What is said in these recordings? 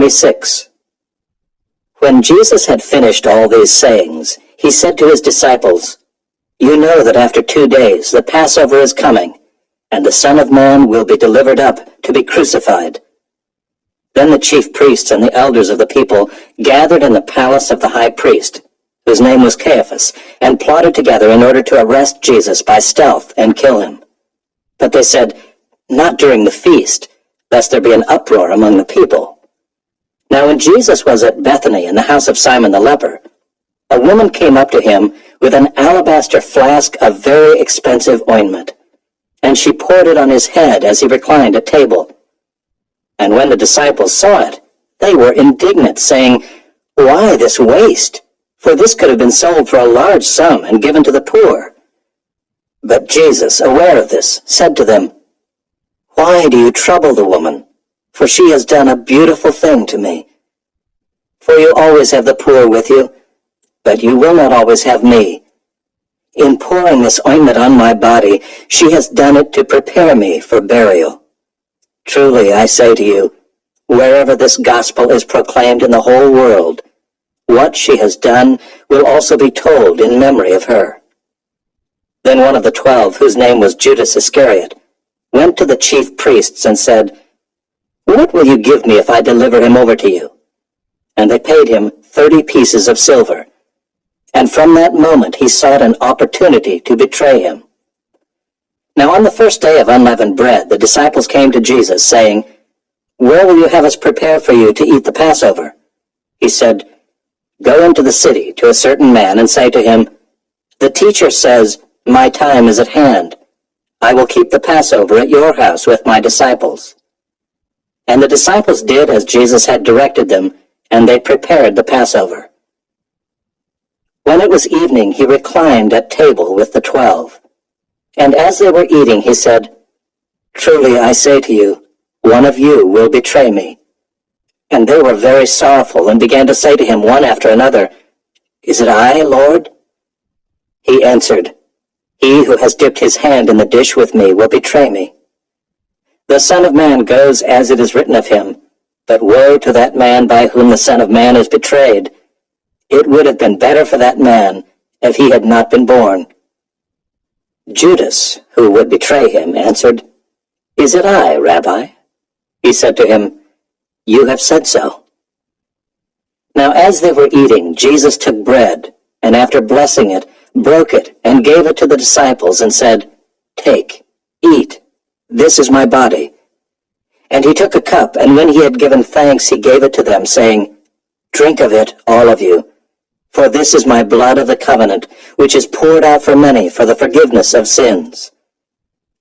26. When Jesus had finished all these sayings, he said to his disciples, "You know that after 2 days the Passover is coming, and the Son of Man will be delivered up to be crucified." Then the chief priests and the elders of the people gathered in the palace of the high priest, whose name was Caiaphas, and plotted together in order to arrest Jesus by stealth and kill him. But they said, "Not during the feast, lest there be an uproar among the people." Now when Jesus was at Bethany in the house of Simon the leper, a woman came up to him with an alabaster flask of very expensive ointment, and she poured it on his head as he reclined at table. And when the disciples saw it, they were indignant, saying, "Why this waste? For this could have been sold for a large sum and given to the poor." But Jesus, aware of this, said to them, "Why do you trouble the woman? For she has done a beautiful thing to me. For you always have the poor with you, but you will not always have me. In pouring this ointment on my body, she has done it to prepare me for burial. Truly, I say to you, wherever this gospel is proclaimed in the whole world, what she has done will also be told in memory of her." Then one of the 12, whose name was Judas Iscariot, went to the chief priests and said, "What will you give me if I deliver him over to you?" And they paid him 30 pieces of silver. And from that moment he sought an opportunity to betray him. Now on the first day of unleavened bread, the disciples came to Jesus, saying, "Where will you have us prepare for you to eat the Passover?" He said, "Go into the city to a certain man and say to him, 'The teacher says, my time is at hand. I will keep the Passover at your house with my disciples.'" And the disciples did as Jesus had directed them, and they prepared the Passover. When it was evening, he reclined at table with the 12. And as they were eating, he said, "Truly I say to you, one of you will betray me." And they were very sorrowful, and began to say to him one after another, "Is it I, Lord?" He answered, "He who has dipped his hand in the dish with me will betray me. The Son of Man goes as it is written of him, but woe to that man by whom the Son of Man is betrayed. It would have been better for that man if he had not been born." Judas, who would betray him, answered, "Is it I, Rabbi?" He said to him, "You have said so." Now as they were eating, Jesus took bread, and after blessing it, broke it, and gave it to the disciples, and said, "Take, eat, this is my body." And he took a cup, and when he had given thanks, he gave it to them, saying, "Drink of it, all of you, for this is my blood of the covenant, which is poured out for many for the forgiveness of sins.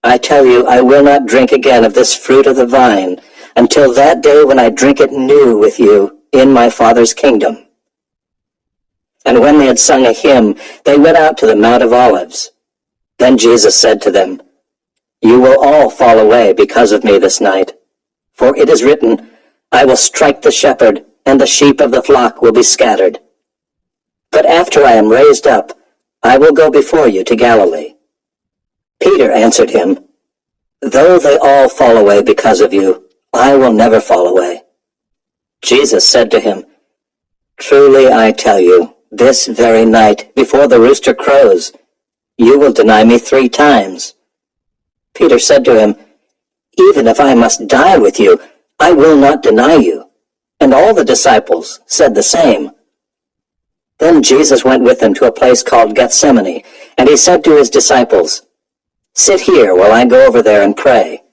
I tell you, I will not drink again of this fruit of the vine until that day when I drink it new with you in my Father's kingdom." And when they had sung a hymn, they went out to the Mount of Olives. Then Jesus said to them, "You will all fall away because of me this night. For it is written, I will strike the shepherd, and the sheep of the flock will be scattered. But after I am raised up, I will go before you to Galilee." Peter answered him, "Though they all fall away because of you, I will never fall away." Jesus said to him, "Truly I tell you, this very night, before the rooster crows, you will deny me 3 times. Peter said to him, "Even if I must die with you, I will not deny you." And all the disciples said the same. Then Jesus went with them to a place called Gethsemane, and he said to his disciples, "Sit here while I go over there and pray."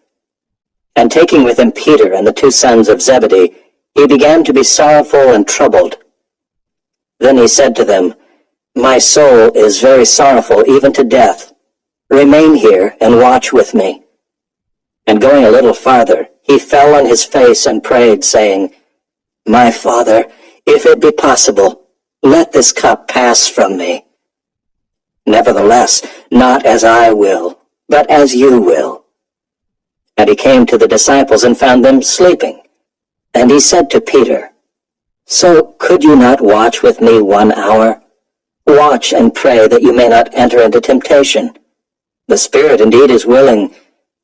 And taking with him Peter and the 2 sons of Zebedee, he began to be sorrowful and troubled. Then he said to them, "My soul is very sorrowful, even to death. Remain here and watch with me." And going a little farther, he fell on his face and prayed, saying, "My Father, if it be possible, let this cup pass from me. Nevertheless, not as I will, but as you will." And he came to the disciples and found them sleeping. And he said to Peter, "So could you not watch with me 1 hour? Watch and pray that you may not enter into temptation. The spirit indeed is willing,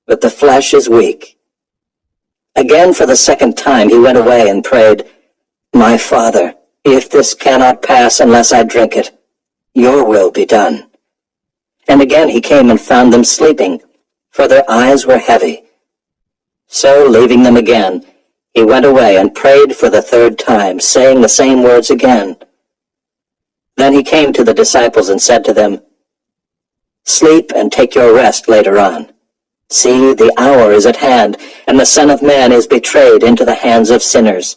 but the flesh is weak." Again, for the second time, he went away and prayed, "My Father, if this cannot pass unless I drink it, your will be done." And again he came and found them sleeping, for their eyes were heavy. So, leaving them again, he went away and prayed for the third time, saying the same words again. Then he came to the disciples and said to them, "Sleep and take your rest later on. See, the hour is at hand, and the Son of Man is betrayed into the hands of sinners.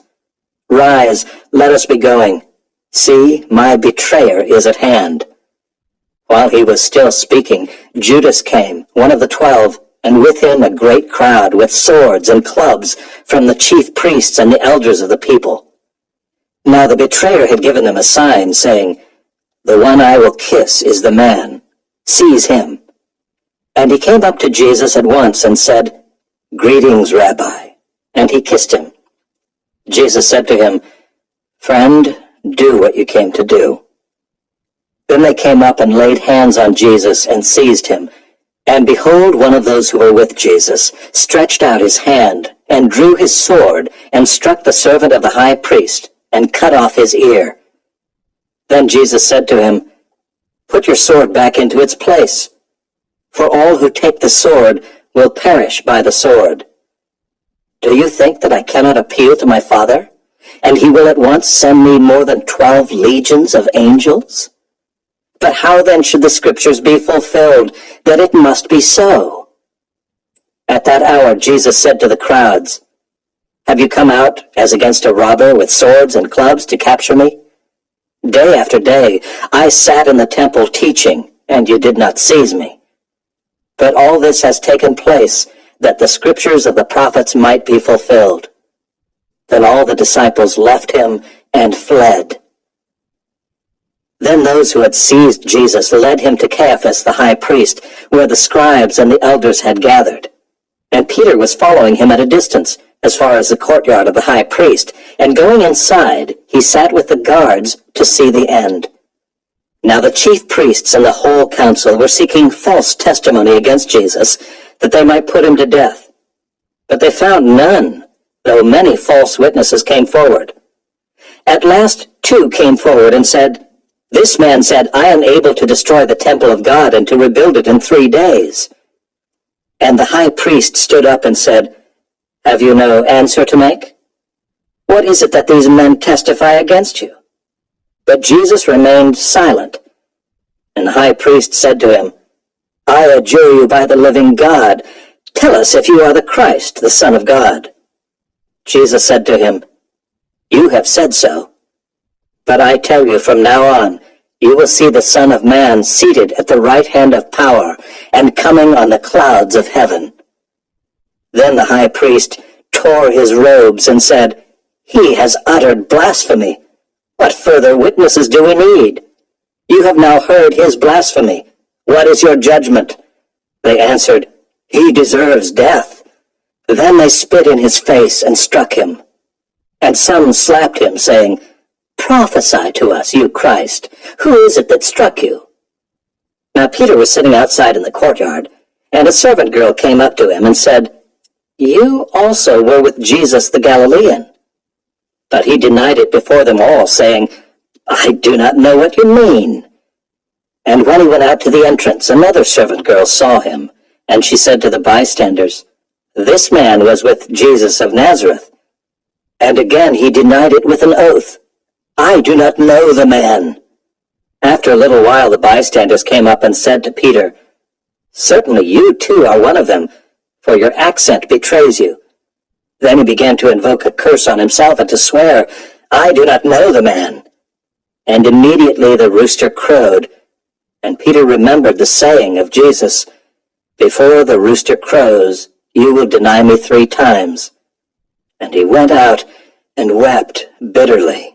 Rise, let us be going. See, my betrayer is at hand." While he was still speaking, Judas came, one of the 12, and with him a great crowd with swords and clubs from the chief priests and the elders of the people. Now the betrayer had given them a sign, saying, "The one I will kiss is the man. Seize him." And he came up to Jesus at once and said, "Greetings, Rabbi." And he kissed him. Jesus said to him, "Friend, do what you came to do." Then they came up and laid hands on Jesus and seized him. And behold, one of those who were with Jesus stretched out his hand and drew his sword and struck the servant of the high priest and cut off his ear. Then Jesus said to him, "Put your sword back into its place, for all who take the sword will perish by the sword. Do you think that I cannot appeal to my Father, and he will at once send me more than 12 legions of angels? But how then should the Scriptures be fulfilled, that it must be so?" At that hour Jesus said to the crowds, "Have you come out as against a robber with swords and clubs to capture me? Day after day I sat in the temple teaching, and you did not seize me. But all this has taken place, that the Scriptures of the prophets might be fulfilled." Then all the disciples left him and fled. Then those who had seized Jesus led him to Caiaphas the high priest, where the scribes and the elders had gathered. And Peter was following him at a distance, as far as the courtyard of the high priest, and going inside, he sat with the guards to see the end. Now the chief priests and the whole council were seeking false testimony against Jesus, that they might put him to death. But they found none, though many false witnesses came forward. At last 2 came forward and said, "This man said, I am able to destroy the temple of God and to rebuild it in 3 days. And the high priest stood up and said, "Have you no answer to make? What is it that these men testify against you?" But Jesus remained silent. And the high priest said to him, "I adjure you by the living God, tell us if you are the Christ, the Son of God." Jesus said to him, "You have said so. But I tell you, from now on, you will see the Son of Man seated at the right hand of power and coming on the clouds of heaven." Then the high priest tore his robes and said, "He has uttered blasphemy. What further witnesses do we need? You have now heard his blasphemy. What is your judgment?" They answered, "He deserves death." Then they spit in his face and struck him. And some slapped him, saying, "Prophesy to us, you Christ. Who is it that struck you?" Now Peter was sitting outside in the courtyard, and a servant girl came up to him and said, "You also were with Jesus the Galilean." But he denied it before them all, saying, "I do not know what you mean." And when he went out to the entrance, another servant girl saw him, and she said to the bystanders, "This man was with Jesus of Nazareth." And again he denied it with an oath, "I do not know the man." After a little while the bystanders came up and said to Peter, "Certainly you too are one of them, for your accent betrays you." Then he began to invoke a curse on himself and to swear, "I do not know the man." And immediately the rooster crowed, and Peter remembered the saying of Jesus, "Before the rooster crows, you will deny me 3 times." And he went out and wept bitterly.